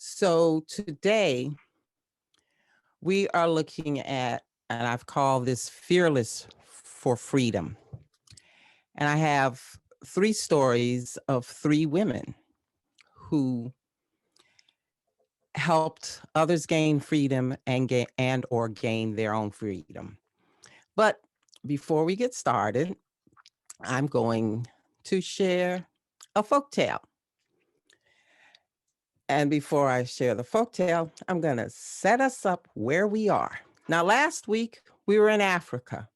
So today we are looking at, and I've called this Fearless for Freedom. And I have three stories of three women who helped others gain freedom and or gain their own freedom. But before we get started, I'm going to share a folktale. And before I share the folktale, I'm going to set us up where we are. Now, last week we were in Africa,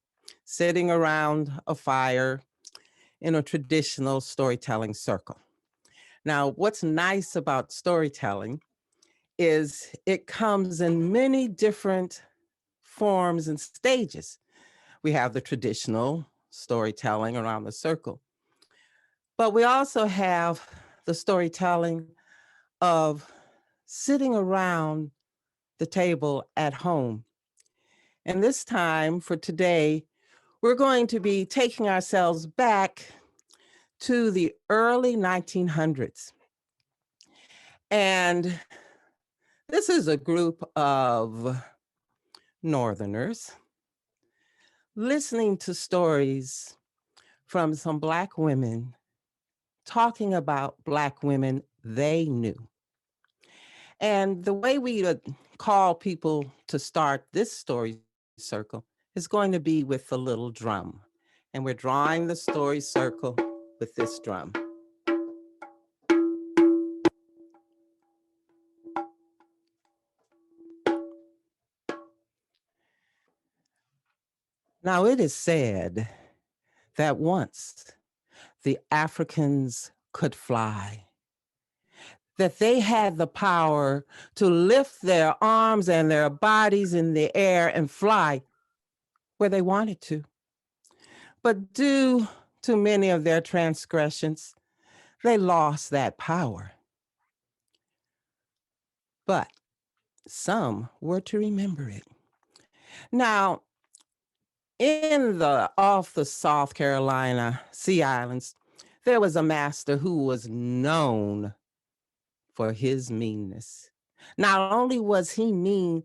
sitting around a fire in a traditional storytelling circle. Now, what's nice about storytelling is it comes in many different forms and stages. We have the traditional storytelling around the circle, but we also have the storytelling of sitting around the table at home. And this time for today, we're going to be taking ourselves back to the early 1900s. And this is a group of Northerners listening to stories from some Black women talking about Black women they knew. And the way we would call people to start this story circle is going to be with a little drum. And we're drawing the story circle with this drum. Now, it is said that once the Africans could fly, that they had the power to lift their arms and their bodies in the air and fly where they wanted to. But due to many of their transgressions, they lost that power. But some were to remember it. Now, off the South Carolina Sea Islands, there was a master who was known for his meanness. Not only was he mean,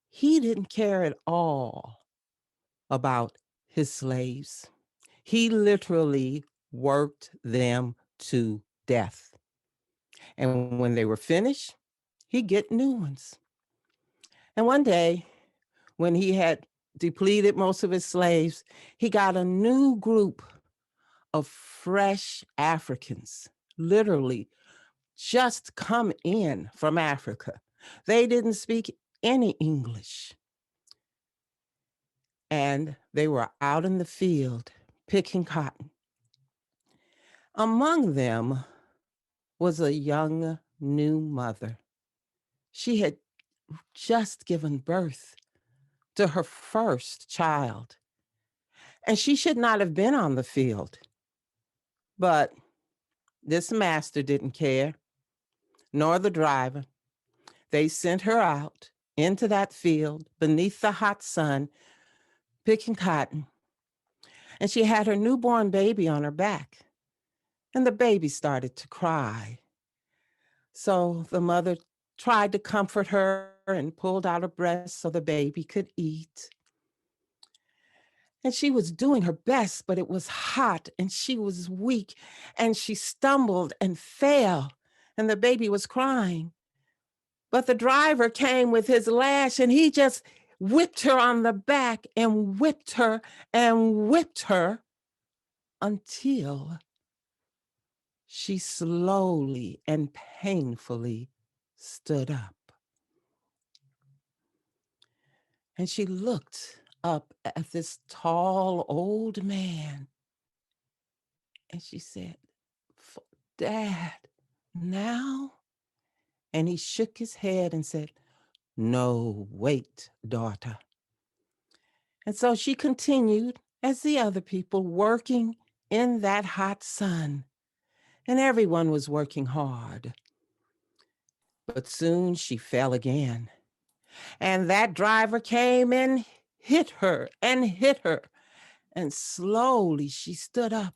he didn't care at all about his slaves. He literally worked them to death. And when they were finished, he'd get new ones. And one day, when he had depleted most of his slaves, he got a new group of fresh Africans, literally just come in from Africa. They didn't speak any English. And they were out in the field picking cotton. Among them was a young new mother. She had just given birth to her first child, and she should not have been on the field. But this master didn't care, nor the driver. They sent her out into that field beneath the hot sun, picking cotton. And she had her newborn baby on her back. And the baby started to cry. So the mother tried to comfort her and pulled out her breast so the baby could eat. And she was doing her best, but it was hot and she was weak and she stumbled and fell and the baby was crying. But the driver came with his lash and he just whipped her on the back and whipped her and whipped her until she slowly and painfully stood up. And she looked up at this tall old man and she said, "Dad, now?" And he shook his head and said, "No, wait, daughter." And so she continued, as the other people, working in that hot sun. And everyone was working hard. But soon she fell again. And that driver came and hit her and hit her. And slowly she stood up.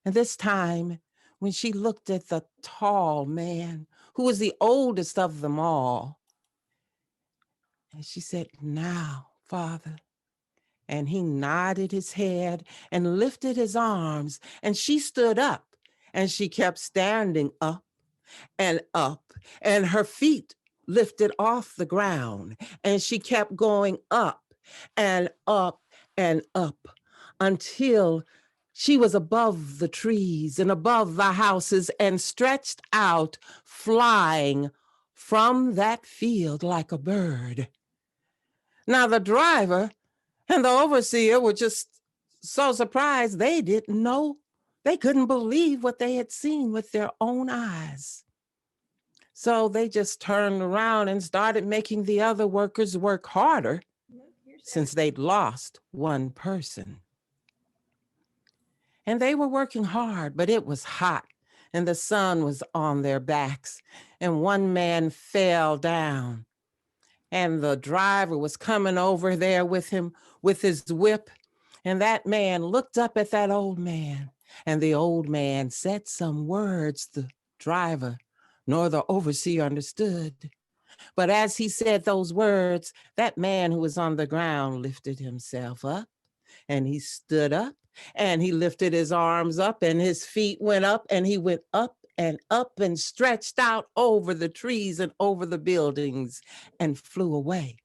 And this time, when she looked at the tall man who was the oldest of them all. And she said, "Now, Father." And he nodded his head and lifted his arms, and she stood up, and she kept standing up and up, and her feet lifted off the ground, and she kept going up and up and up until she was above the trees and above the houses and stretched out, flying from that field like a bird. Now, the driver and the overseer were just so surprised they didn't know. They couldn't believe what they had seen with their own eyes. So they just turned around and started making the other workers work harder since they'd lost one person. And they were working hard, but it was hot and the sun was on their backs. And one man fell down. And the driver was coming over there with him with his whip. And that man looked up at that old man. And the old man said some words the driver nor the overseer understood. But as he said those words, that man who was on the ground lifted himself up, and he stood up, and he lifted his arms up, and his feet went up, and he went up and stretched out over the trees and over the buildings and flew away.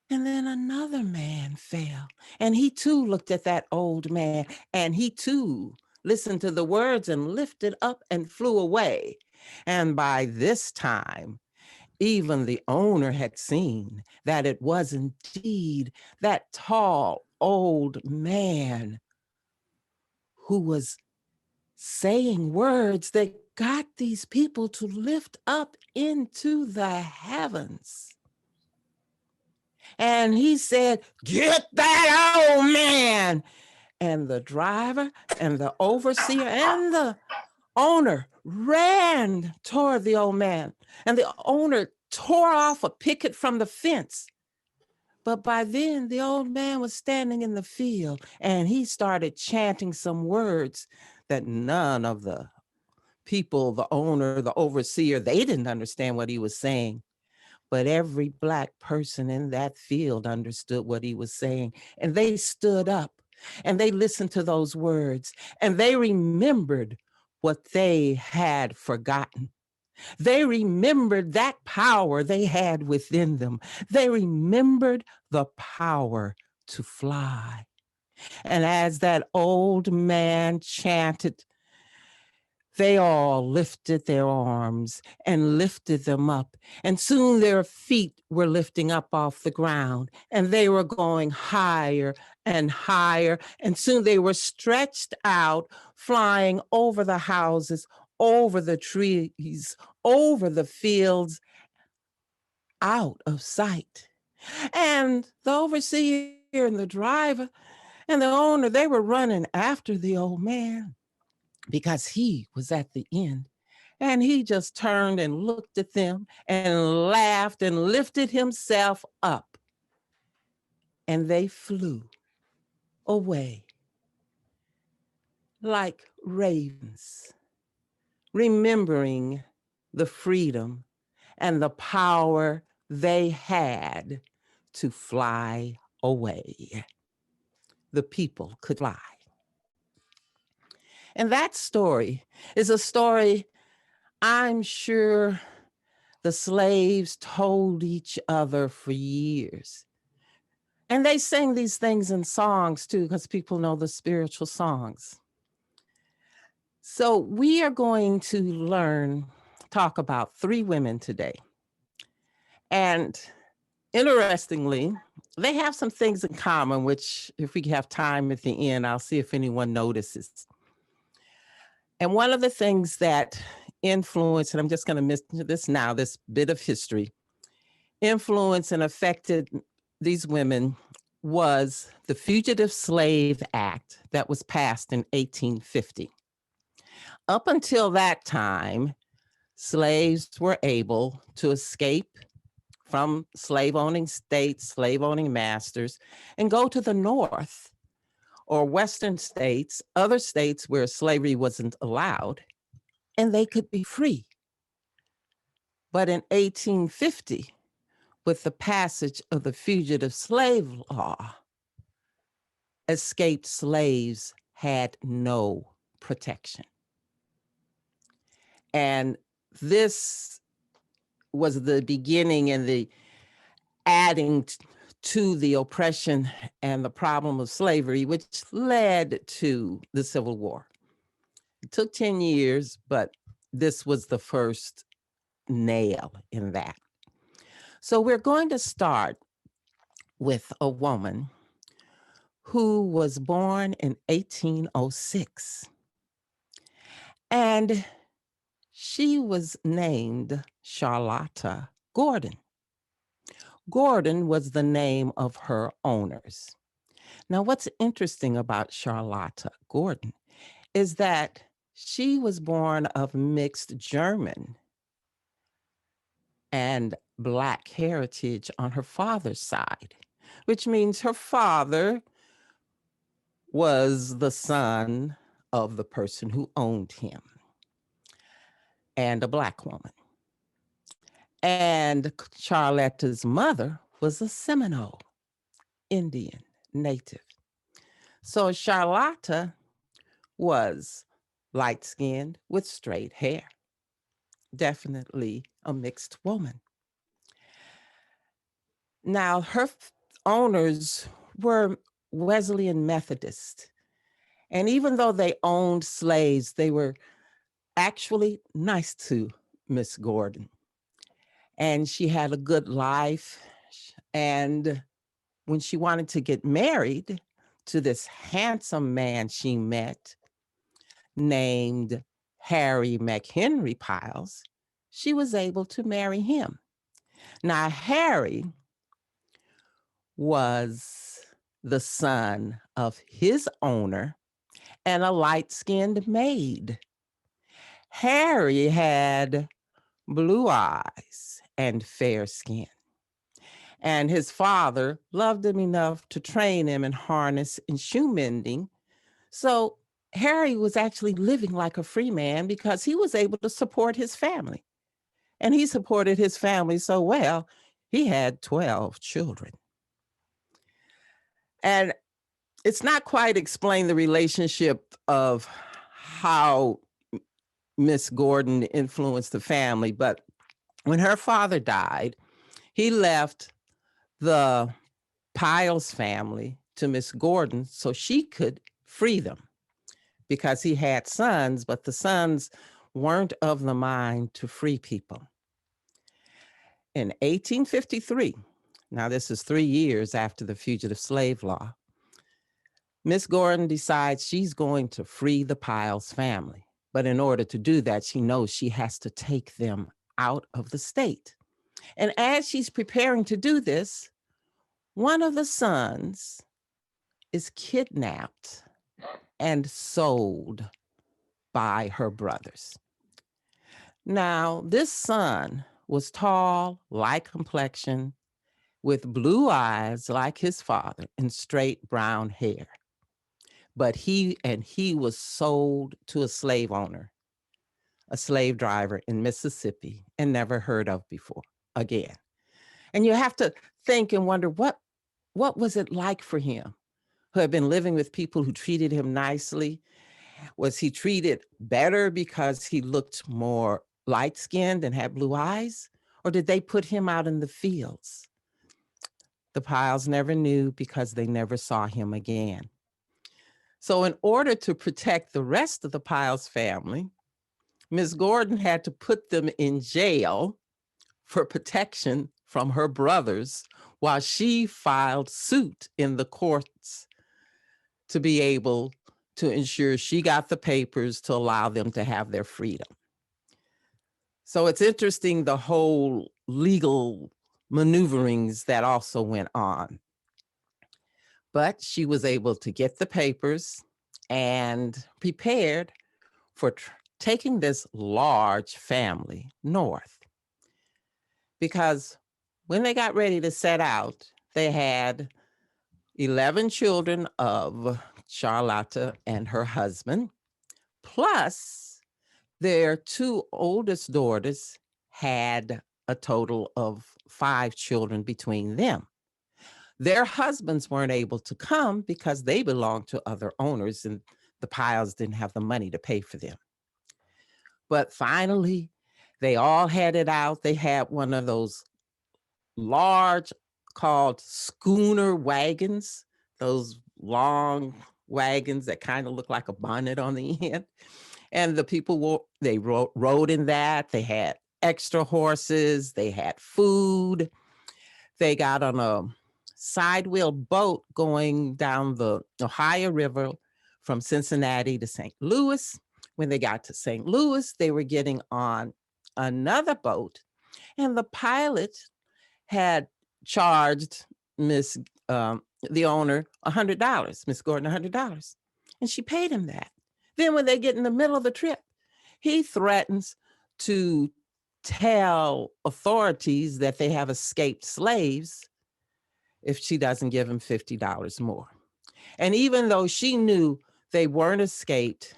And then another man fell, and he too looked at that old man, and he too listened to the words and lifted up and flew away. And by this time, even the owner had seen that it was indeed that tall old man who was saying words that got these people to lift up into the heavens. And he said, "Get that old man." And the driver and the overseer and the owner ran toward the old man. And the owner tore off a picket from the fence. But by then, the old man was standing in the field, and he started chanting some words that none of the people, the owner, the overseer, they didn't understand what he was saying. But every Black person in that field understood what he was saying. And they stood up and they listened to those words, and they remembered what they had forgotten. They remembered that power they had within them. They remembered the power to fly. And as that old man chanted, they all lifted their arms and lifted them up. And soon their feet were lifting up off the ground, and they were going higher and higher. And soon they were stretched out, flying over the houses, over the trees, over the fields, out of sight. And the overseer and the driver and the owner, they were running after the old man because he was at the end. And he just turned and looked at them and laughed and lifted himself up. And they flew away like ravens, remembering the freedom and the power they had to fly away. The people could fly. And that story is a story I'm sure the slaves told each other for years. And they sang these things in songs too, because people know the spiritual songs. So we are going to talk about 3 women today. And interestingly, they have some things in common, which if we have time at the end, I'll see if anyone notices. And one of the things that influenced, and I'm just going to miss this now, this bit of history, influenced and affected these women was the Fugitive Slave Act that was passed in 1850. Up until that time, slaves were able to escape from slave-owning states, slave-owning masters, and go to the North or Western states, other states where slavery wasn't allowed, and they could be free. But in 1850, with the passage of the Fugitive Slave Law, escaped slaves had no protection. And this was the beginning and the adding to the oppression and the problem of slavery, which led to the Civil War. It took 10 years, but this was the first nail in that. So we're going to start with a woman who was born in 1806. And she was named Charlotta Gordon. Gordon was the name of her owners. Now, what's interesting about Charlotta Gordon is that she was born of mixed German and Black heritage on her father's side, which means her father was the son of the person who owned him and a Black woman. And Charlotta's mother was a Seminole Indian native. So Charlotta was light-skinned with straight hair, definitely a mixed woman. Now, her owners were Wesleyan Methodist. And even though they owned slaves, they were actually nice to Miss Gordon. And she had a good life. And when she wanted to get married to this handsome man she met named Harry McHenry Piles, she was able to marry him. Now, Harry was the son of his owner and a light-skinned maid. Harry had blue eyes and fair skin. And his father loved him enough to train him in harness and shoe mending. So Harry was actually living like a free man because he was able to support his family. And he supported his family so well, he had 12 children. And it's not quite explained the relationship of how Miss Gordon influenced the family, but when her father died, he left the Piles family to Miss Gordon so she could free them because he had sons, but the sons weren't of the mind to free people. In 1853, now this is 3 years after the Fugitive Slave Law, Miss Gordon decides she's going to free the Piles family. But in order to do that, she knows she has to take them out of the state. And as she's preparing to do this, one of the sons is kidnapped and sold by her brothers. Now, this son was tall, light complexion, with blue eyes like his father and straight brown hair. But he was sold to a slave owner, a slave driver in Mississippi, and never heard of before again. And you have to think and wonder, what was it like for him, who had been living with people who treated him nicely? Was he treated better because he looked more light-skinned and had blue eyes? Or did they put him out in the fields? The Piles never knew because they never saw him again. So in order to protect the rest of the Piles family, Ms. Gordon had to put them in jail for protection from her brothers while she filed suit in the courts to be able to ensure she got the papers to allow them to have their freedom. So it's interesting, the whole legal maneuverings that also went on. But she was able to get the papers and prepared for taking this large family north. Because when they got ready to set out, they had 11 children of Charlotta and her husband, plus their 2 oldest daughters had a total of 5 children between them. Their husbands weren't able to come because they belonged to other owners and the Piles didn't have the money to pay for them. But finally, they all had it out. They had one of those large called schooner wagons, those long wagons that kind of look like a bonnet on the end. And the people rode in that. They had extra horses, they had food. They got on a side wheel boat going down the Ohio River from Cincinnati to St. Louis. When they got to St. Louis, they were getting on another boat, and the pilot had charged the owner $100, Miss Gordon $100, and she paid him that. Then when they get in the middle of the trip, he threatens to tell authorities that they have escaped slaves if she doesn't give him $50 more. And even though she knew they weren't escaped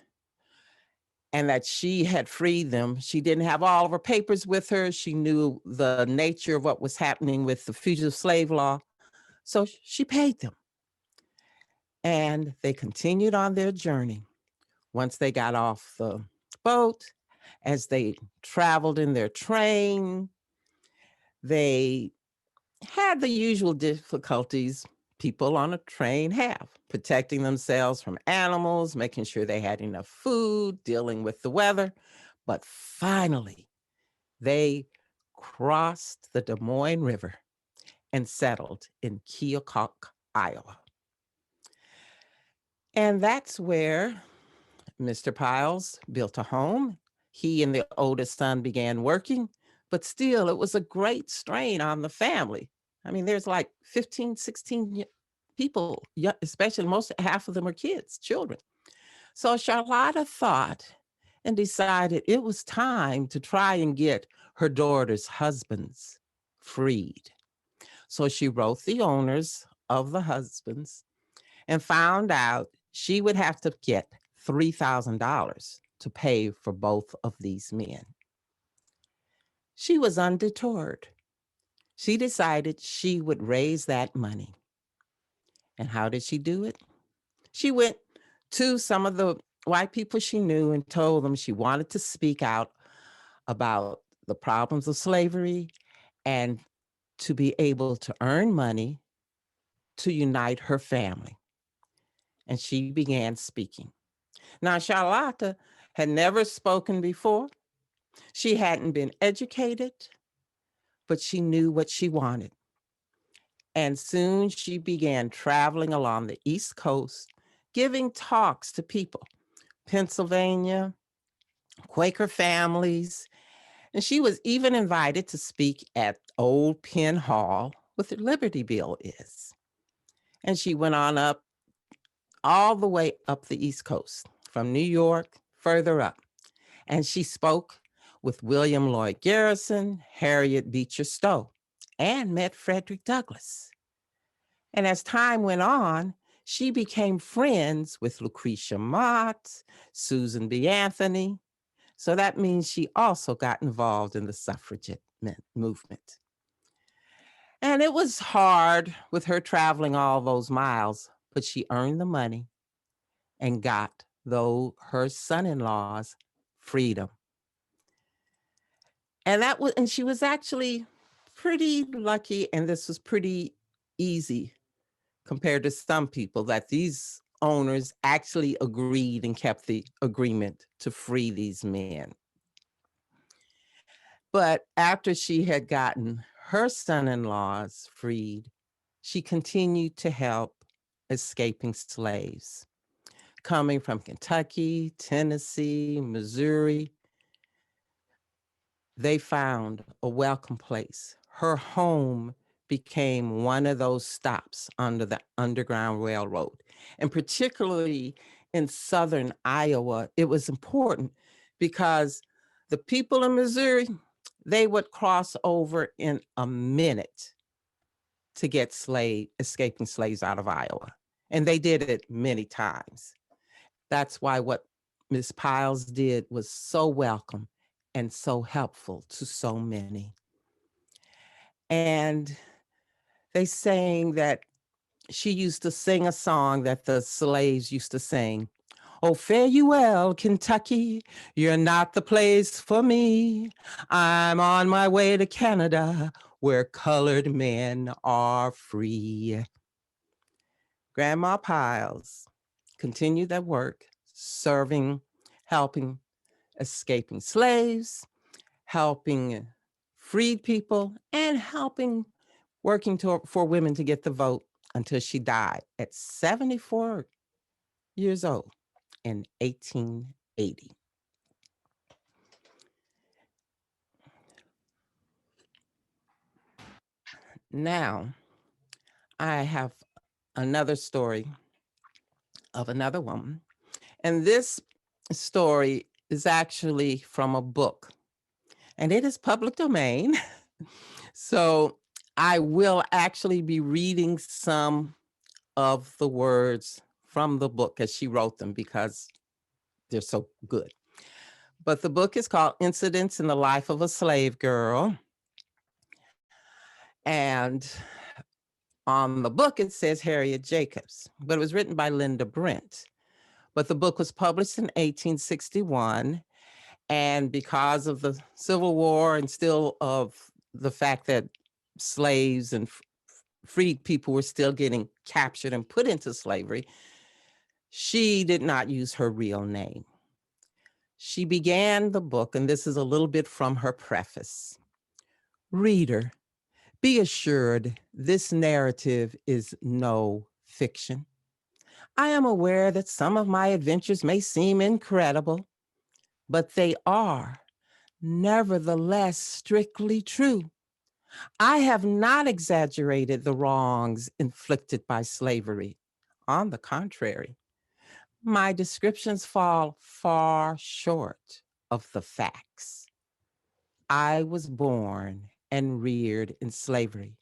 and that she had freed them, she didn't have all of her papers with her. She knew the nature of what was happening with the fugitive slave law. So she paid them. And they continued on their journey. Once they got off the boat, as they traveled in their train, they had the usual difficulties people on a train have, protecting themselves from animals, making sure they had enough food, dealing with the weather. But finally, they crossed the Des Moines River and settled in Keokuk, Iowa. And that's where Mr. Piles built a home. He and the oldest son began working, but still it was a great strain on the family. I mean, there's like 15, 16 people, especially half of them are kids, children. So Charlotta thought and decided it was time to try and get her daughter's husbands freed. So she wrote the owners of the husbands and found out she would have to get $3,000 to pay for both of these men. She was undeterred. She decided she would raise that money. And how did she do it? She went to some of the white people she knew and told them she wanted to speak out about the problems of slavery and to be able to earn money to unite her family. And she began speaking. Now, Charlotta had never spoken before. She hadn't been educated, but she knew what she wanted. And soon she began traveling along the East Coast, giving talks to people, Pennsylvania, Quaker families. And she was even invited to speak at Old Penn Hall, where the Liberty Bell is. And she went on up all the way up the East Coast, from New York, further up. And she spoke with William Lloyd Garrison, Harriet Beecher Stowe, and met Frederick Douglass. And as time went on, she became friends with Lucretia Mott, Susan B. Anthony. So that means she also got involved in the suffragette movement. And it was hard with her traveling all those miles, but she earned the money and got, though, her son-in-law's freedom. And she was actually pretty lucky, and this was pretty easy compared to some people, that these owners actually agreed and kept the agreement to free these men. But after she had gotten her son-in-laws freed, she continued to help escaping slaves coming from Kentucky, Tennessee, Missouri. They found a welcome place. Her home became one of those stops under the Underground Railroad. And particularly in southern Iowa, it was important because the people in Missouri, they would cross over in a minute to get escaping slaves out of Iowa. And they did it many times. That's why what Ms. Piles did was so welcome and so helpful to so many. And they saying that she used to sing a song that the slaves used to sing. Oh, fare you well, Kentucky. You're not the place for me. I'm on my way to Canada, where colored men are free. Grandma Piles continued that work, serving, helping escaping slaves, helping freed people, and helping working for women to get the vote until she died at 74 years old in 1880. Now, I have another story of another woman. And this story is actually from a book, and it is public domain. So I will actually be reading some of the words from the book as she wrote them because they're so good. But the book is called Incidents in the Life of a Slave Girl. And on the book, it says Harriet Jacobs, but it was written by Linda Brent. But the book was published in 1861. And because of the Civil War and still of the fact that slaves and freed people were still getting captured and put into slavery, she did not use her real name. She began the book, and this is a little bit from her preface. Reader, be assured this narrative is no fiction. I am aware that some of my adventures may seem incredible, but they are nevertheless strictly true. I have not exaggerated the wrongs inflicted by slavery. On the contrary, my descriptions fall far short of the facts. I was born and reared in slavery,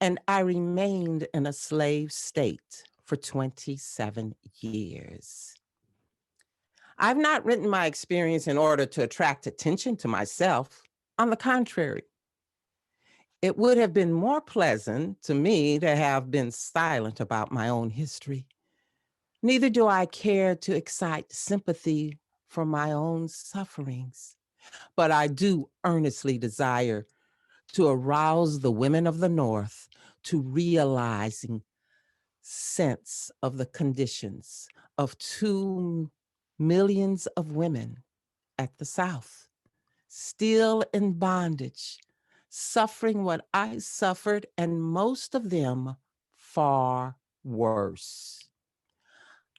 and I remained in a slave state for 27 years. I've not written my experience in order to attract attention to myself. On the contrary, it would have been more pleasant to me to have been silent about my own history. Neither do I care to excite sympathy for my own sufferings, but I do earnestly desire to arouse the women of the North to realizing sense of the conditions of 2 millions of women at the South, still in bondage, suffering what I suffered, and most of them far worse.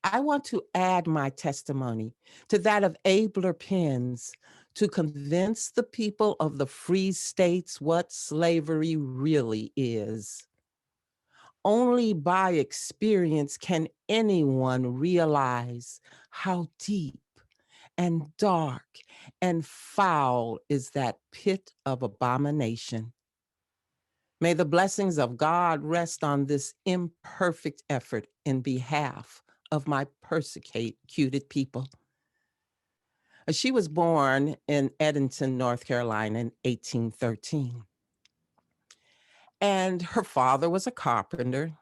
I want to add my testimony to that of abler pens to convince the people of the free states what slavery really is. Only by experience can anyone realize how deep and dark and foul is that pit of abomination. May the blessings of God rest on this imperfect effort in behalf of my persecuted people. She was born in Edenton, North Carolina in 1813. And her father was a carpenter,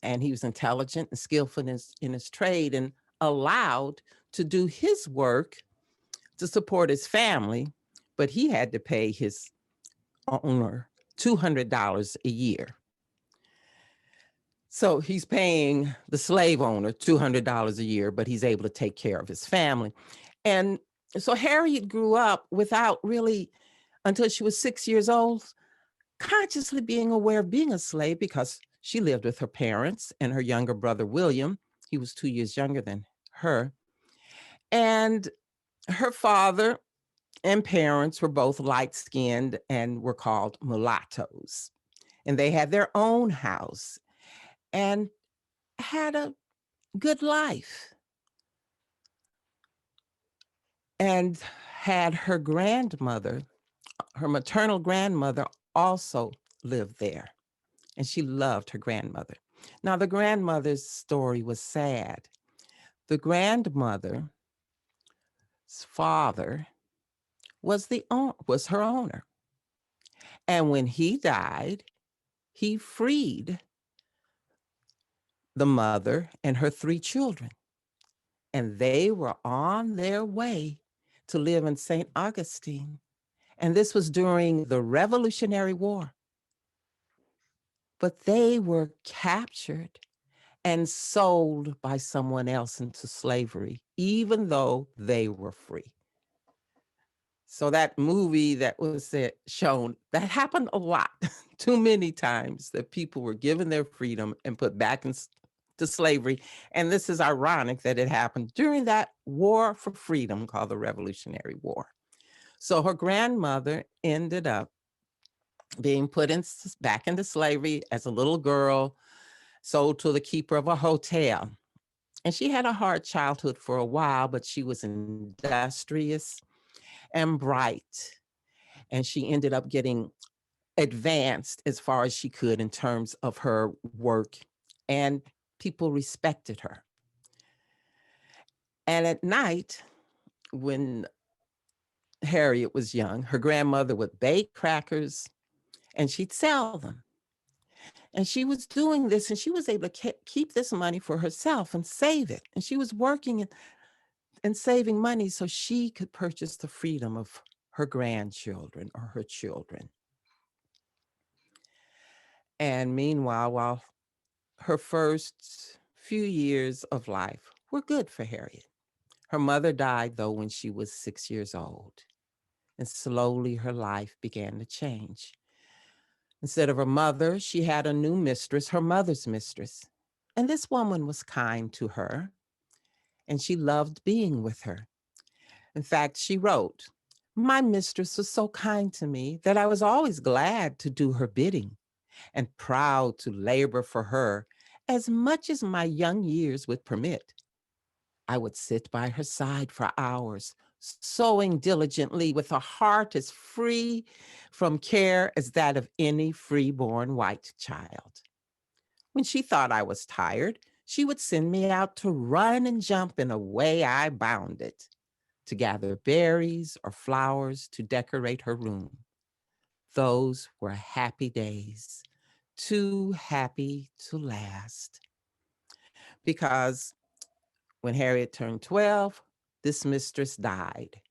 and he was intelligent and skillful in his trade and allowed to do his work to support his family, but he had to pay his owner $200 a year. So he's paying the slave owner $200 a year, but he's able to take care of his family. And so Harriet grew up without really, until she was 6 years old, consciously being aware of being a slave because she lived with her parents and her younger brother, William. He was 2 years younger than her. And her father and parents were both light-skinned and were called mulattoes. And they had their own house and had a good life. And had her grandmother, her maternal grandmother, also lived there. And she loved her grandmother. Now, the grandmother's story was sad. The grandmother's father was her owner. And when he died, he freed the mother and her 3 children, and they were on their way to live in St. Augustine. And this was during the Revolutionary War. But they were captured and sold by someone else into slavery, even though they were free. So that movie that was shown, that happened a lot, too many times, that people were given their freedom and put back to slavery. And this is ironic that it happened during that war for freedom called the Revolutionary War. So her grandmother ended up being put back into slavery as a little girl, sold to the keeper of a hotel. And she had a hard childhood for a while, but she was industrious and bright. And she ended up getting advanced as far as she could in terms of her work, and people respected her. And at night, when Harriet was young, her grandmother would bake crackers and she'd sell them. And she was doing this and she was able to keep this money for herself and save it. And she was working and saving money so she could purchase the freedom of her grandchildren or her children. And meanwhile, while her first few years of life were good for Harriet, her mother died, though, when she was 6 years old. And slowly her life began to change. Instead of her mother, she had a new mistress, her mother's mistress. And this woman was kind to her, and she loved being with her. In fact, she wrote, "My mistress was so kind to me that I was always glad to do her bidding and proud to labor for her as much as my young years would permit. I would sit by her side for hours, sewing diligently with a heart as free from care as that of any free-born white child. When she thought I was tired, she would send me out to run and jump, and away I bounded to gather berries or flowers to decorate her room. Those were happy days, too happy to last." Because when Harriet turned 12, this mistress died.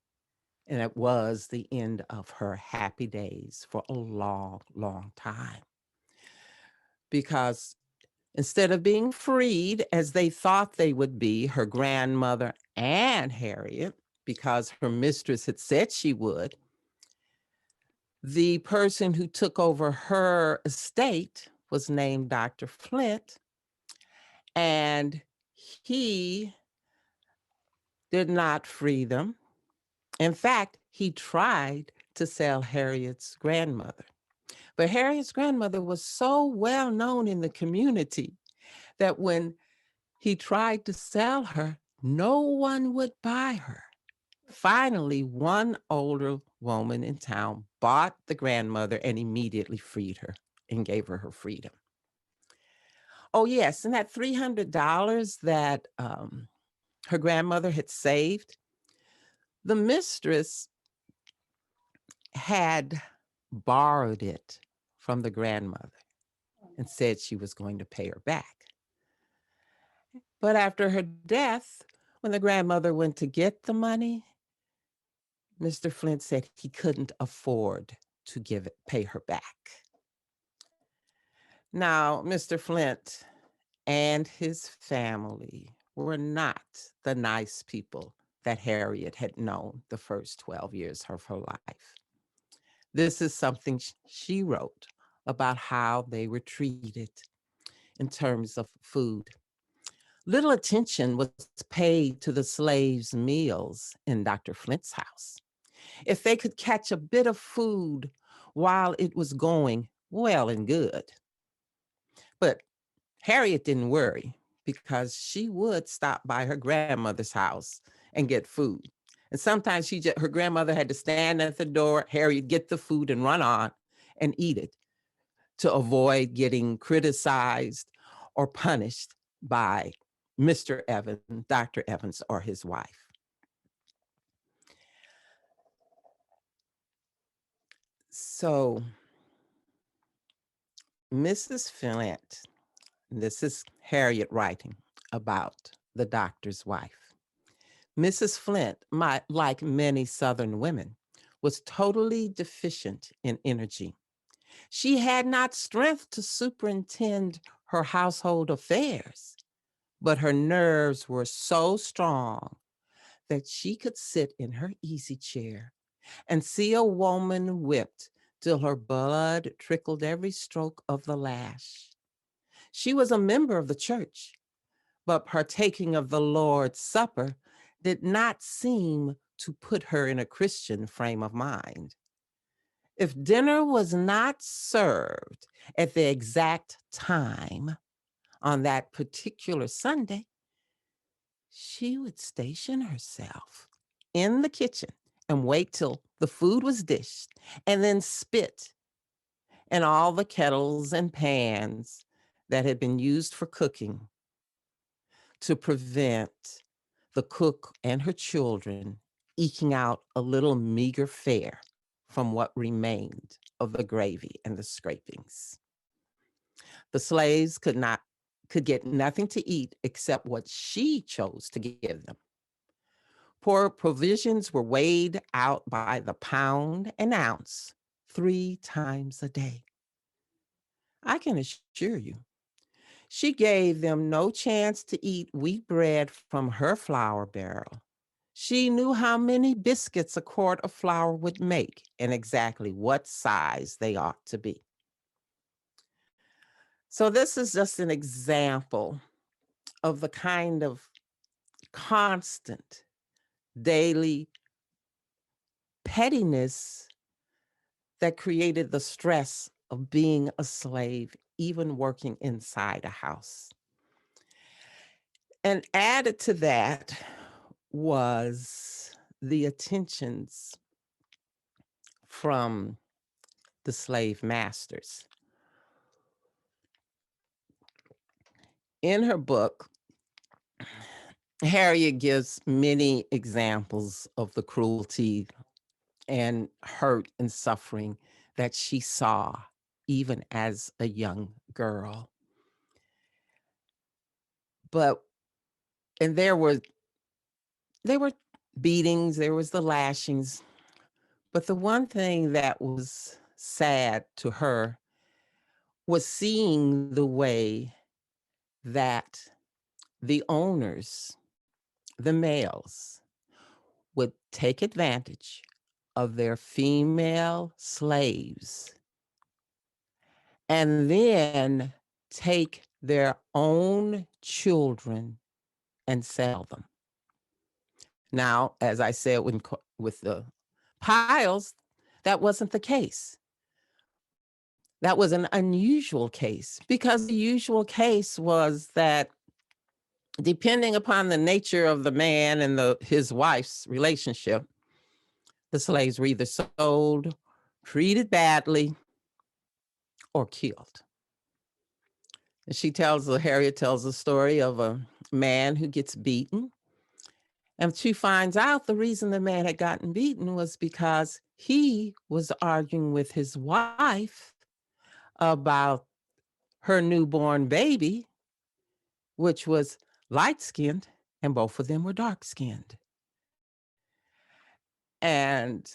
And it was the end of her happy days for a long, long time. Because instead of being freed as they thought they would be, her grandmother and Harriet, because her mistress had said she would, the person who took over her estate was named Dr. Flint, and he did not free them. In fact, he tried to sell Harriet's grandmother. But Harriet's grandmother was so well known in the community that when he tried to sell her, no one would buy her. Finally, one older woman in town bought the grandmother and immediately freed her and gave her her freedom. Oh, yes, and that $300 that her grandmother had saved, the mistress had borrowed it from the grandmother and said she was going to pay her back. But after her death, when the grandmother went to get the money, Mr. Flint said he couldn't afford to pay her back. Now, Mr. Flint and his family were not the nice people that Harriet had known the first 12 years of her life. This is something she wrote about how they were treated in terms of food. Little attention was paid to the slaves' meals in Dr. Flint's house. If they could catch a bit of food while it was going, well and good. But Harriet didn't worry because she would stop by her grandmother's house and get food. And sometimes her grandmother had to stand at the door, Harriet get the food and run on and eat it to avoid getting criticized or punished by Mr. Evans, Dr. Evans, or his wife. So Mrs. Flint, this is Harriet writing about the doctor's wife. Mrs. Flint, like many Southern women, was totally deficient in energy. She had not strength to superintend her household affairs, but her nerves were so strong that she could sit in her easy chair and see a woman whipped till her blood trickled every stroke of the lash. She was a member of the church, but partaking of the Lord's Supper did not seem to put her in a Christian frame of mind. If dinner was not served at the exact time on that particular Sunday, she would station herself in the kitchen and wait till the food was dished and then spit in all the kettles and pans that had been used for cooking to prevent the cook and her children eking out a little meager fare from what remained of the gravy and the scrapings. The slaves could get nothing to eat except what she chose to give them. Poor provisions were weighed out by the pound and ounce 3 times a day. I can assure you, she gave them no chance to eat wheat bread from her flour barrel. She knew how many biscuits a quart of flour would make and exactly what size they ought to be. So, this is just an example of the kind of constant daily pettiness that created the stress of being a slave, even working inside a house. And added to that was the attentions from the slave masters. In her book, Harriet gives many examples of the cruelty and hurt and suffering that she saw even as a young girl. But and there were beatings, there was the lashings, but the one thing that was sad to her was seeing the way that the owners, the males, would take advantage of their female slaves and then take their own children and sell them. Now, as I said with the Piles, that wasn't the case. That was an unusual case because the usual case was that depending upon the nature of the man and his wife's relationship, the slaves were either sold, treated badly, or killed. Harriet tells a story of a man who gets beaten. And she finds out the reason the man had gotten beaten was because he was arguing with his wife about her newborn baby, which was light skinned, and both of them were dark skinned. And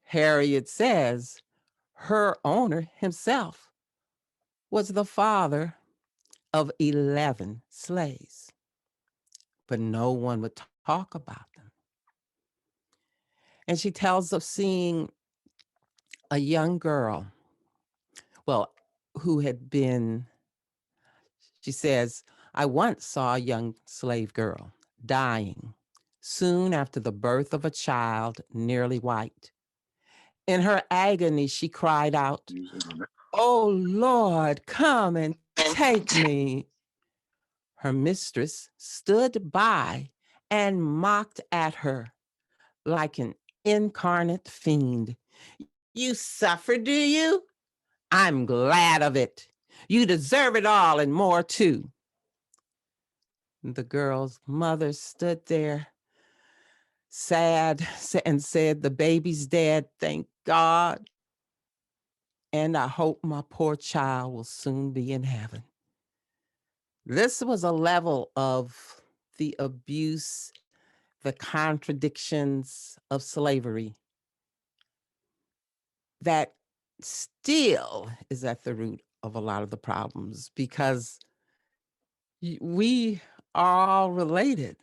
Harriet says her owner himself was the father of 11 slaves, but no one would talk about them. And she tells of seeing a young girl, well, who had been, she says, I once saw a young slave girl dying soon after the birth of a child nearly white. In her agony, she cried out, "Oh Lord, come and take me." Her mistress stood by and mocked at her like an incarnate fiend. "You suffer, do you? I'm glad of it. You deserve it all and more too." The girl's mother stood there sad and said, "The baby's dead, thank God." and I hope my poor child will soon be in heaven. This was a level of the abuse, the contradictions of slavery that still is at the root of a lot of the problems because we are all related.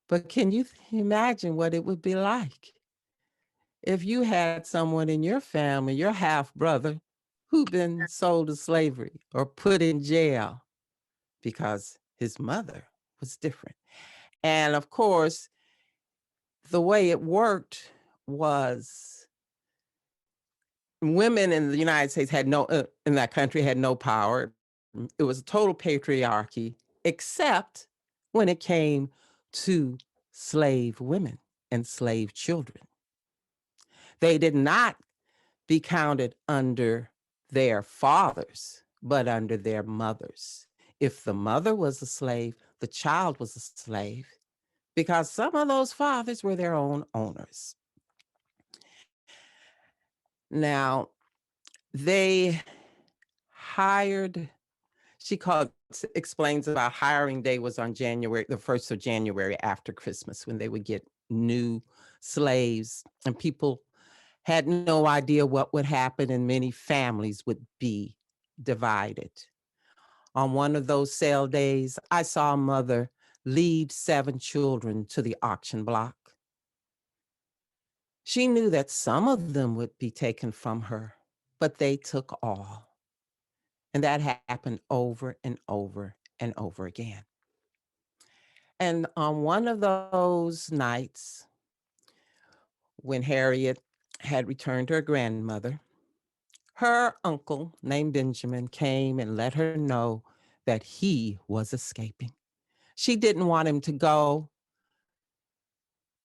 But can you imagine what it would be like if you had someone in your family, your half brother, who'd been sold to slavery or put in jail because his mother was different? And of course, the way it worked was women in the United States had no, in that country had no power. It was a total patriarchy, except when it came to slave women and slave children. They did not be counted under their fathers, but under their mothers. If the mother was a slave, the child was a slave because some of those fathers were their own owners. Now, they hired, she called, explains about hiring day was on January, the 1st of January after Christmas, when they would get new slaves, and people had no idea what would happen, and many families would be divided. On one of those sale days, I saw a mother lead 7 children to the auction block. She knew that some of them would be taken from her, but they took all. And that happened over and over and over again. And on one of those nights, when Harriet had returned to her grandmother, her uncle, named Benjamin, came and let her know that he was escaping. She didn't want him to go,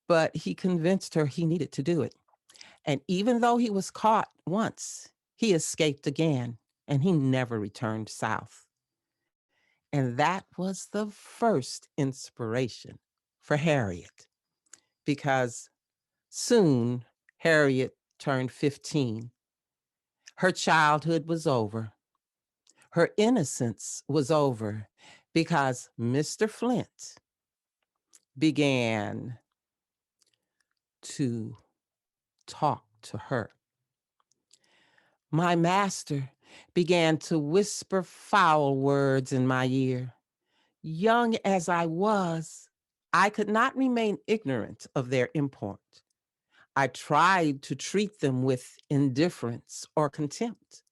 but he convinced her he needed to do it. And even though he was caught once, he escaped again and he never returned south. And that was the first inspiration for Harriet, because soon Harriet turned 15. Her childhood was over. Her innocence was over because Mr. Flint began to talk to her. My master began to whisper foul words in my ear. Young as I was, I could not remain ignorant of their import. I tried to treat them with indifference or contempt,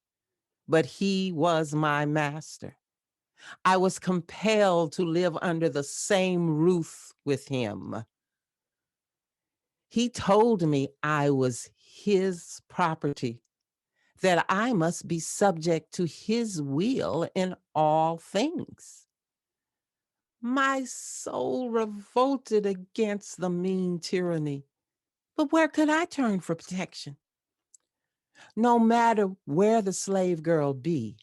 but he was my master. I was compelled to live under the same roof with him. He told me I was his property, that I must be subject to his will in all things. My soul revolted against the mean tyranny, but where could I turn for protection? No matter where the slave girl be,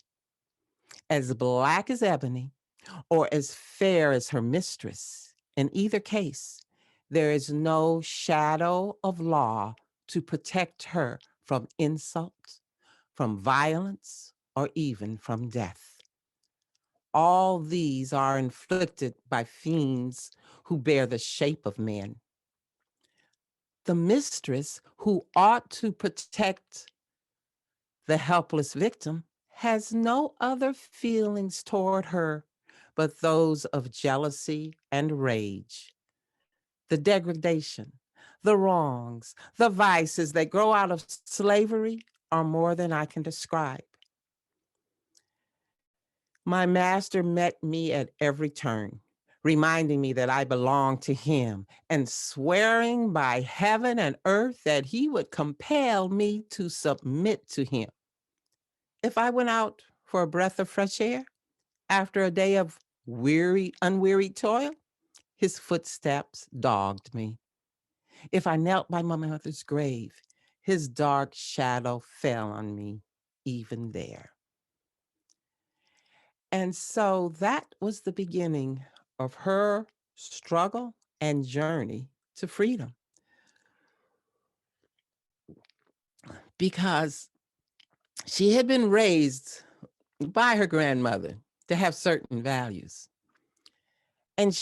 as black as ebony or as fair as her mistress, in either case, there is no shadow of law to protect her from insult, from violence, or even from death. All these are inflicted by fiends who bear the shape of men. The mistress who ought to protect the helpless victim has no other feelings toward her but those of jealousy and rage. The degradation, the wrongs, the vices that grow out of slavery are more than I can describe. My master met me at every turn, reminding me that I belonged to him and swearing by heaven and earth that he would compel me to submit to him. If I went out for a breath of fresh air after a day of unwearied toil, his footsteps dogged me. If I knelt by my mother's grave, his dark shadow fell on me even there. And so that was the beginning of her struggle and journey to freedom. Because She had been raised by her grandmother to have certain values. And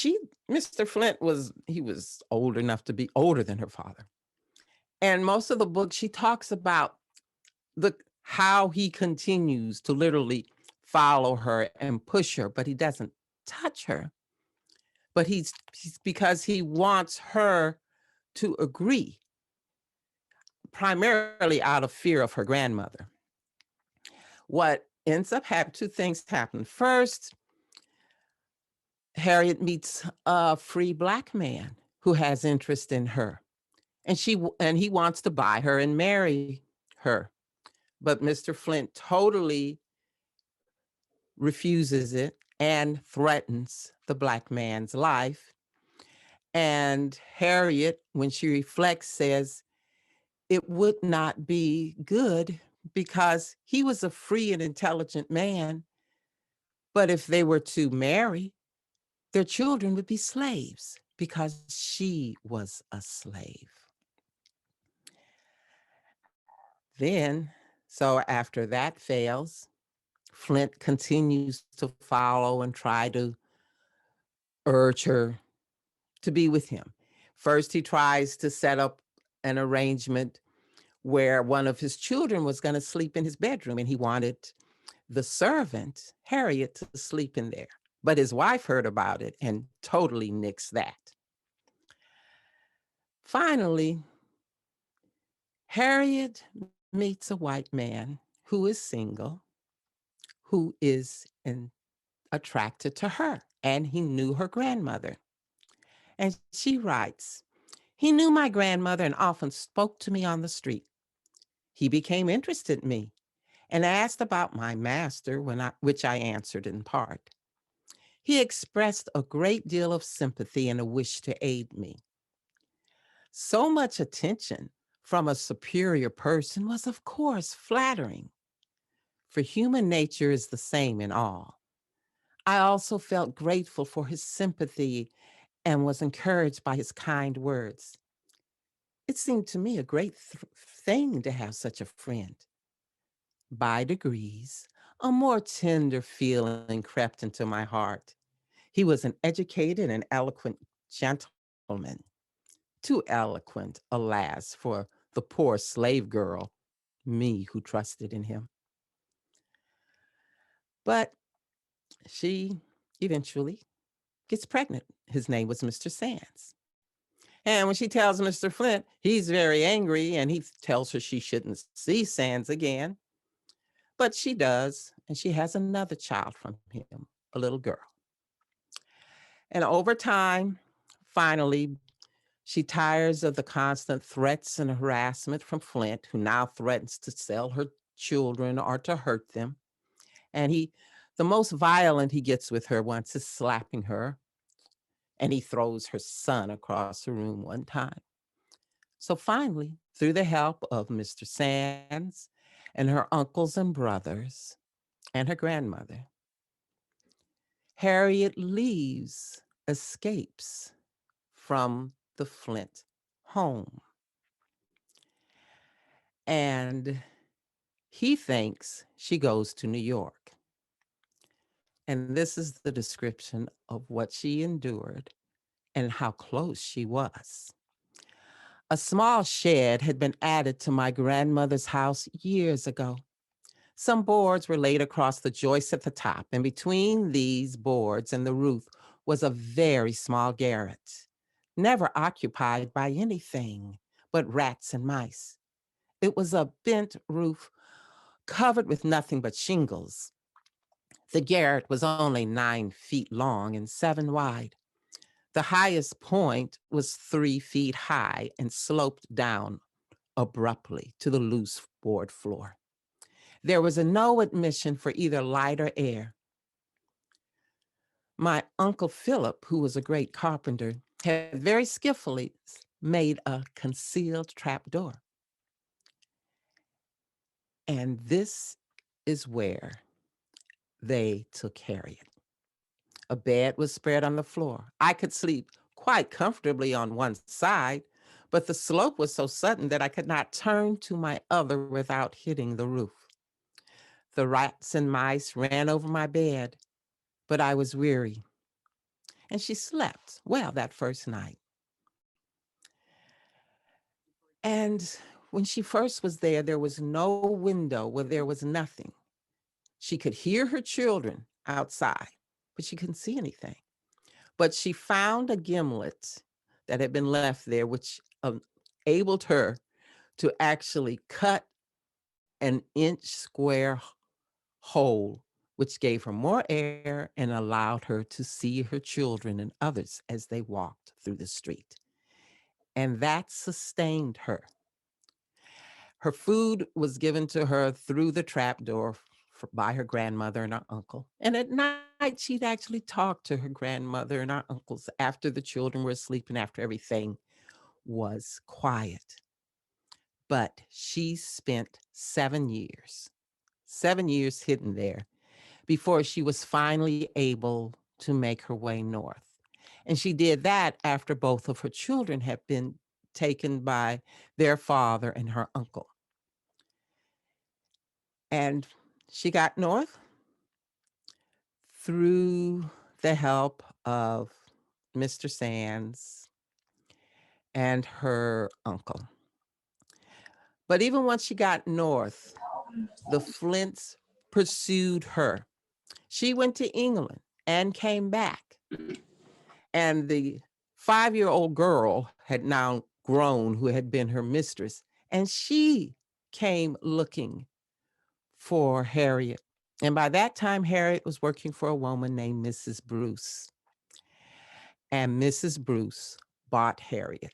Mr. Flint he was old enough to be older than her father. And most of the book, she talks about the how he continues to literally follow her and push her, but he doesn't touch her. But he's because he wants her to agree, primarily out of fear of her grandmother. What ends up happening, two things happen. First, Harriet meets a free Black man who has interest in her, and he wants to buy her and marry her. But Mr. Flint totally refuses it and threatens the Black man's life. And Harriet, when she reflects, says it would not be good because he was a free and intelligent man. But if they were to marry, their children would be slaves because she was a slave. Then, so after that fails, Flint continues to follow and try to urge her to be with him. First, he tries to set up an arrangement where one of his children was going to sleep in his bedroom, and he wanted the servant, Harriet, to sleep in there. But his wife heard about it and totally nixed that. Finally, Harriet meets a white man who is single, who is attracted to her, and he knew her grandmother. And she writes, he knew my grandmother and often spoke to me on the street. He became interested in me and asked about my master, which I answered in part. He expressed a great deal of sympathy and a wish to aid me. So much attention from a superior person was, of course, flattering, for human nature is the same in all. I also felt grateful for his sympathy and was encouraged by his kind words. It seemed to me a great thing to have such a friend. By degrees, a more tender feeling crept into my heart. He was an educated and eloquent gentleman, too eloquent, alas, for the poor slave girl, me, who trusted in him. But she eventually gets pregnant. His name was Mr. Sands. And when she tells Mr. Flint, he's very angry and he tells her she shouldn't see Sands again. But she does, and she has another child from him, a little girl. And over time, finally, she tires of the constant threats and harassment from Flint, who now threatens to sell her children or to hurt them. And the most violent he gets with her once is slapping her, and he throws her son across the room one time. So finally, through the help of Mr. Sands and her uncles and brothers and her grandmother, Harriet escapes from the Flint home. And he thinks she goes to New York. And this is the description of what she endured and how close she was. A small shed had been added to my grandmother's house years ago. Some boards were laid across the joists at the top, and between these boards and the roof was a very small garret, never occupied by anything but rats and mice. It was a bent roof covered with nothing but shingles. The garret was only 9 feet long and 7 wide. The highest point was 3 feet high and sloped down abruptly to the loose board floor. There was no admission for either light or air. My Uncle Philip, who was a great carpenter, had very skillfully made a concealed trap door. And this is where they took Harriet. A bed was spread on the floor. I could sleep quite comfortably on one side, but the slope was so sudden that I could not turn to my other without hitting the roof. The rats and mice ran over my bed, but I was weary. And she slept well that first night. And when she first was there was no window where there was nothing. She could hear her children outside, but she couldn't see anything. But she found a gimlet that had been left there, which enabled her to actually cut an inch square hole, which gave her more air and allowed her to see her children and others as they walked through the street. And that sustained her. Her food was given to her through the trap door by her grandmother and her uncle. And at night, she'd actually talk to her grandmother and our uncles after the children were asleep and after everything was quiet. But she spent 7 years hidden there before she was finally able to make her way north. And she did that after both of her children had been taken by their father and her uncle. And she got north through the help of Mr. Sands and her uncle. But even once she got north, the Flints pursued her. She went to England and came back. And the 5-year-old girl had now grown, who had been her mistress, and she came looking for Harriet. And by that time, Harriet was working for a woman named Mrs. Bruce. And Mrs. Bruce bought Harriet.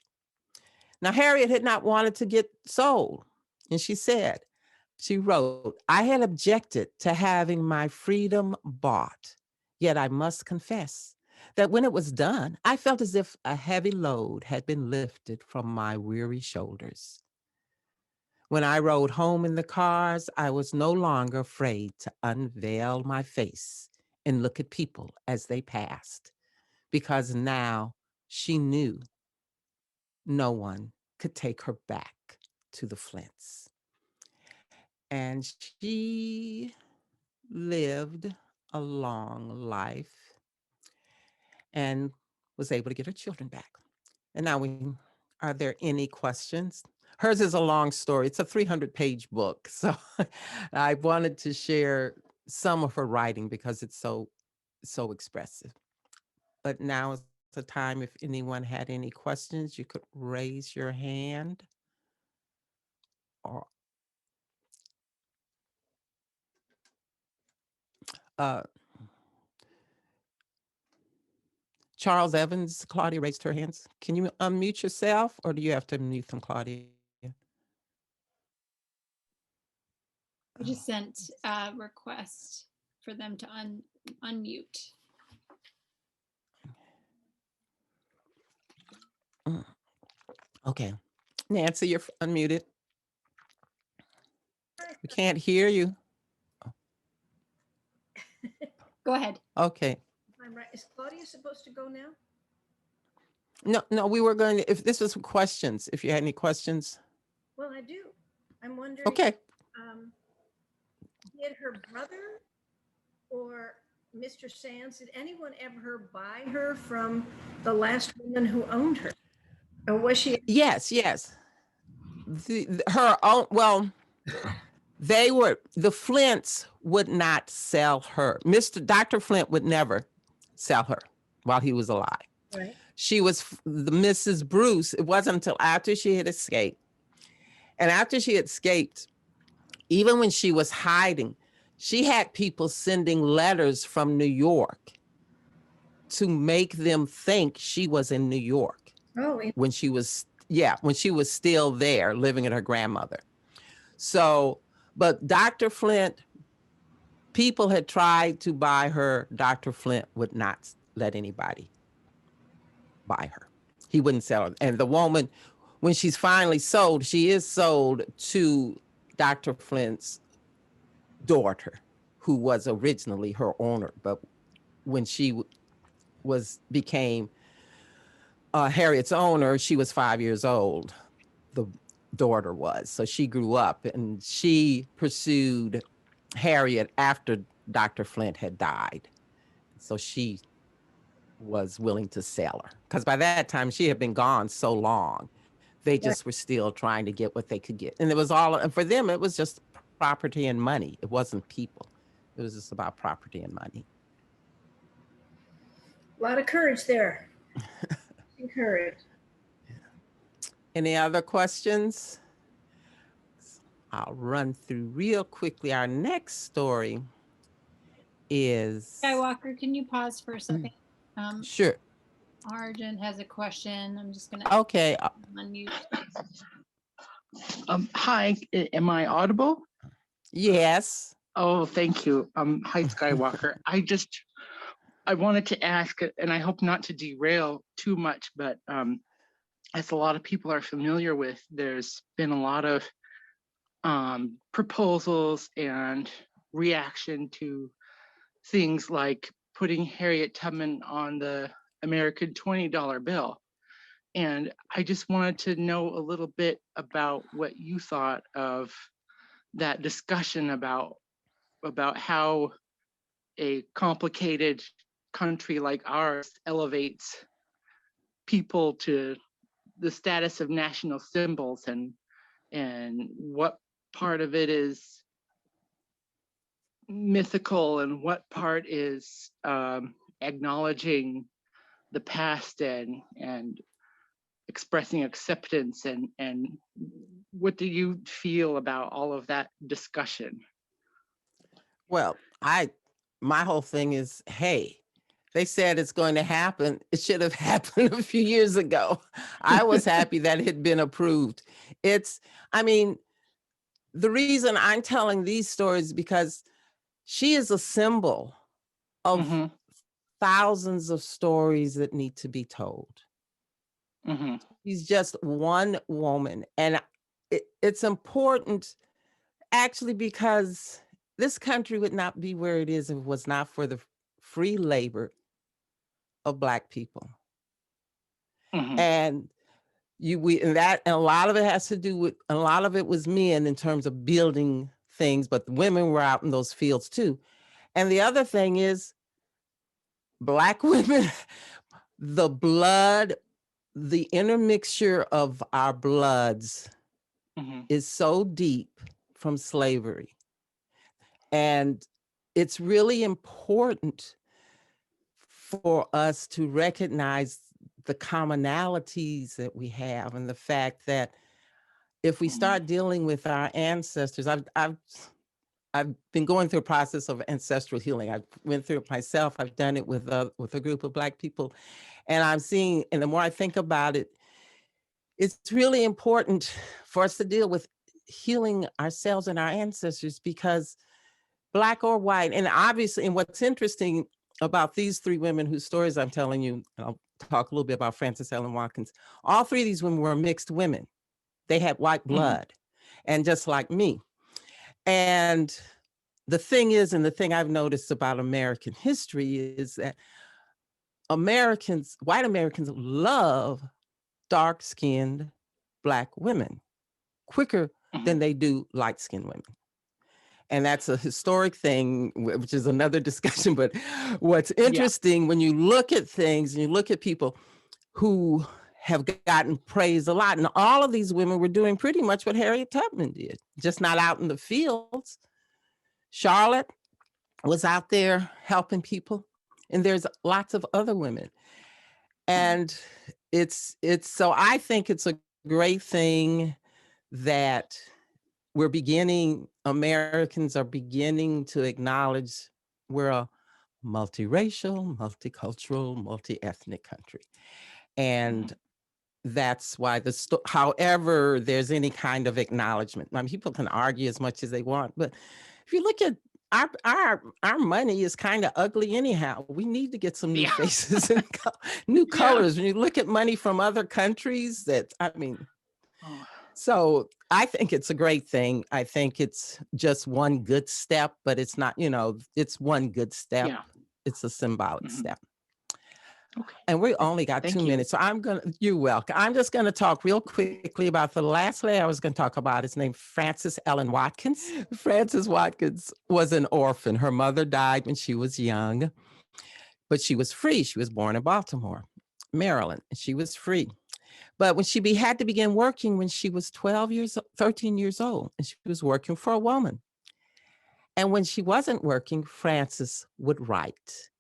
Now, Harriet had not wanted to get sold. And she wrote, I had objected to having my freedom bought, yet I must confess that when it was done, I felt as if a heavy load had been lifted from my weary shoulders. When I rode home in the cars, I was no longer afraid to unveil my face and look at people as they passed, because now she knew no one could take her back to the Flints. And she lived a long life and was able to get her children back. And now are there any questions? Hers is a long story. It's a 300-page book. So I wanted to share some of her writing because it's so expressive. But now is the time, if anyone had any questions, you could raise your hand. Or Charles Evans, Claudia raised her hands. Can you unmute yourself, or do you have to mute them, Claudia? We just sent a request for them to unmute. Okay. Nancy, you're unmuted. We can't hear you. Go ahead. Okay. I'm right. Is Claudia supposed to go now? No, we were going to, if this was questions, if you had any questions. Well, I do. I'm wondering. Okay. Did her brother or Mr. Sands, did anyone ever buy her from the last woman who owned her? Or was she? Yes. Her own, well, the Flints would not sell her. Dr. Flint would never sell her while he was alive. Right. She was the Mrs. Bruce. It wasn't until after she had escaped. And after she had escaped, even when she was hiding, she had people sending letters from New York to make them think she was in New York. Oh, when she was still there living at her grandmother. So, but Dr. Flint, people had tried to buy her. Dr. Flint would not let anybody buy her. He wouldn't sell her. And the woman, when she's finally sold, she is sold to Dr. Flint's daughter, who was originally her owner. But when she became Harriet's owner, she was 5 years old. The daughter was. So she grew up and she pursued Harriet after Dr. Flint had died. So she was willing to sell her because by that time she had been gone so long. They just were still trying to get what they could get. And it was all, and for them, it was just property and money. It wasn't people. It was just about property and money. A lot of courage there. Courage. Any other questions? I'll run through real quickly. Our next story is... Skywalker, can you pause for a second? Sure. Arjun has a question. I'm just gonna Okay. unmute. Hi, am I audible? Yes. Oh, thank you. Hi, Skywalker. I wanted to ask, and I hope not to derail too much, but as a lot of people are familiar with, there's been a lot of proposals and reaction to things like putting Harriet Tubman on the American $20 bill. And I just wanted to know a little bit about what you thought of that discussion about how a complicated country like ours elevates people to the status of national symbols, and what part of it is mythical and what part is acknowledging the past and expressing acceptance, and what do you feel about all of that discussion? Well, my whole thing is, hey, they said it's going to happen. It should have happened a few years ago. I was happy that it had been approved. The reason I'm telling these stories because she is a symbol of thousands of stories that need to be told. She's just one woman. And it's important actually because this country would not be where it is if it was not for the free labor of Black people. And a lot of it has to do with, a lot of it was men in terms of building things, but the women were out in those fields too. And the other thing is Black women, the blood, the intermixture of our bloods is so deep from slavery. And it's really important for us to recognize the commonalities that we have and the fact that if we start dealing with our ancestors, I've been going through a process of ancestral healing. I went through it myself. I've done it with a group of Black people. And I'm seeing, and the more I think about it, it's really important for us to deal with healing ourselves and our ancestors because Black or white, and obviously, and what's interesting about these three women whose stories I'm telling you, and I'll talk a little bit about Frances Ellen Watkins, all three of these women were mixed women. They had white blood, and just like me. And the thing is, and the thing I've noticed about American history is that white Americans love dark-skinned Black women quicker than they do light-skinned women. And that's a historic thing, which is another discussion. But what's interesting when you look at things and you look at people who have gotten praised a lot, and all of these women were doing pretty much what Harriet Tubman did, just not out in the fields. Charlotte was out there helping people, and there's lots of other women. And so I think it's a great thing that Americans are beginning to acknowledge we're a multiracial, multicultural, multi-ethnic country. And that's why however there's any kind of acknowledgement, I mean, people can argue as much as they want, but if you look at our money is kind of ugly anyhow. We need to get some new faces and new colors. When you look at money from other countries, so I think it's a great thing. I think it's just one good step, but it's not, it's one good step. It's a symbolic step. Okay. And we only got Thank 2 you. minutes, so you're welcome. I'm just gonna talk real quickly about the last lady I was gonna talk about is named Frances Ellen Watkins. Frances Watkins was an orphan. Her mother died when she was young, but she was free. She was born in Baltimore, Maryland, and she was free. But when had to begin working when she was 13 years old, and she was working for a woman. And when she wasn't working, Frances would write.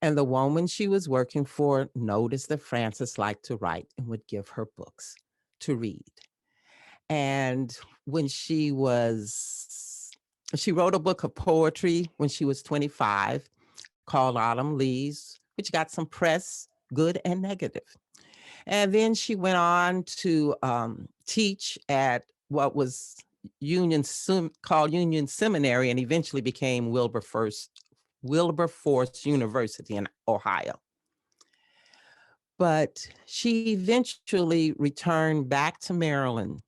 And the woman she was working for noticed that Frances liked to write and would give her books to read. And when she wrote a book of poetry when she was 25 called Autumn Leaves, which got some press, good and negative. And then she went on to teach at what was called Union Seminary and eventually became Wilberforce University in Ohio. But she eventually returned back to Maryland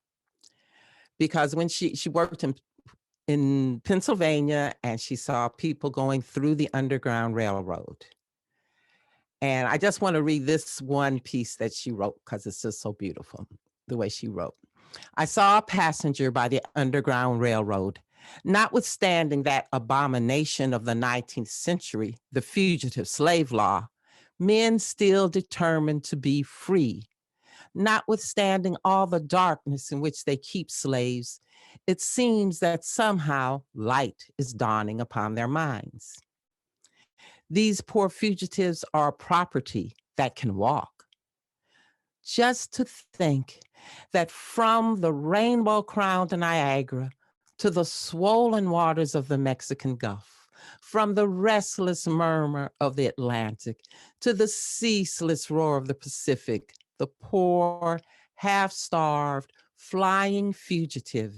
because when she worked in Pennsylvania and she saw people going through the Underground Railroad. And I just want to read this one piece that she wrote because it's just so beautiful, the way she wrote. I saw a passenger by the Underground Railroad. Notwithstanding that abomination of the 19th century, the fugitive slave law, men still determined to be free. Notwithstanding all the darkness in which they keep slaves, it seems that somehow light is dawning upon their minds. These poor fugitives are property that can walk. Just to think that from the rainbow-crowned Niagara to the swollen waters of the Mexican Gulf, from the restless murmur of the Atlantic to the ceaseless roar of the Pacific, the poor, half-starved, flying fugitive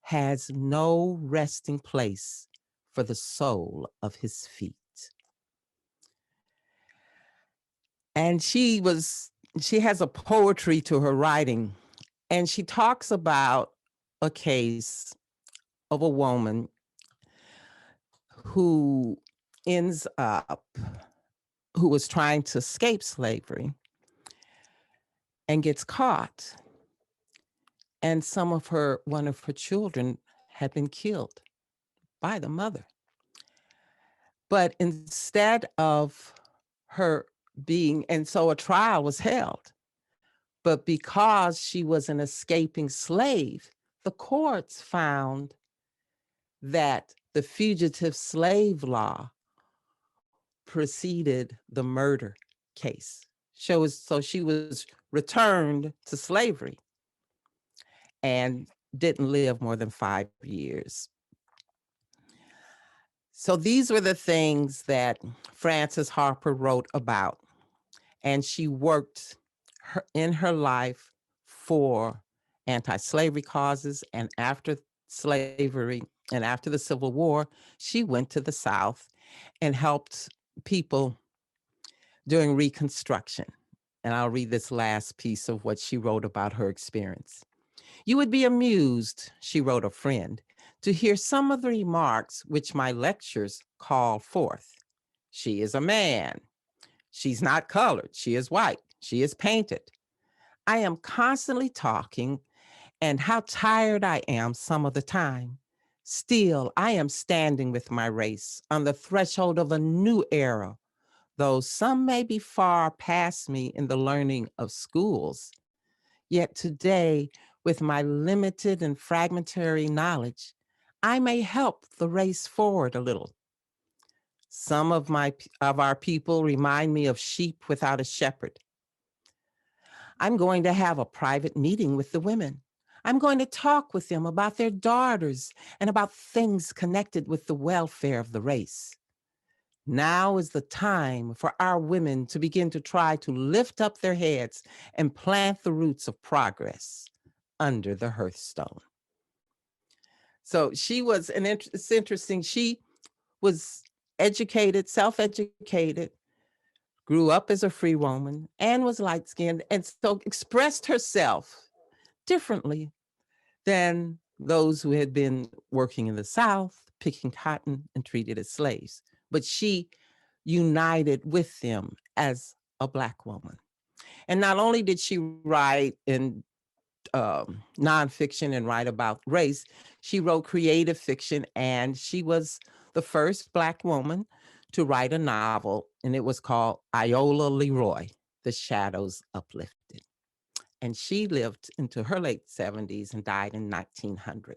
has no resting place for the sole of his feet. And she has a poetry to her writing, and she talks about a case of a woman who was trying to escape slavery and gets caught. And one of her children had been killed by the mother. But instead of her and so a trial was held. But because she was an escaping slave, the courts found that the fugitive slave law preceded the murder case. So she was returned to slavery and didn't live more than 5 years. So these were the things that Frances Harper wrote about. And she worked in her life for anti-slavery causes. And after slavery and after the Civil War, she went to the South and helped people during Reconstruction. And I'll read this last piece of what she wrote about her experience. You would be amused, she wrote a friend, to hear some of the remarks which my lectures call forth. She is a man. She's not colored. She is white. She is painted. I am constantly talking, and how tired I am some of the time. Still, I am standing with my race on the threshold of a new era. Though some may be far past me in the learning of schools, yet today, with my limited and fragmentary knowledge, I may help the race forward a little. Some of our people remind me of sheep without a shepherd. I'm going to have a private meeting with the women. I'm going to talk with them about their daughters and about things connected with the welfare of the race. Now is the time for our women to begin to try to lift up their heads and plant the roots of progress under the hearthstone. So it's interesting. She was educated, self-educated, grew up as a free woman, and was light-skinned, and so expressed herself differently than those who had been working in the South, picking cotton and treated as slaves. But she united with them as a Black woman. And not only did she write in nonfiction and write about race, she wrote creative fiction, and she was the first Black woman to write a novel, and it was called Iola Leroy, The Shadows Uplifted. And she lived into her late 70s and died in 1900.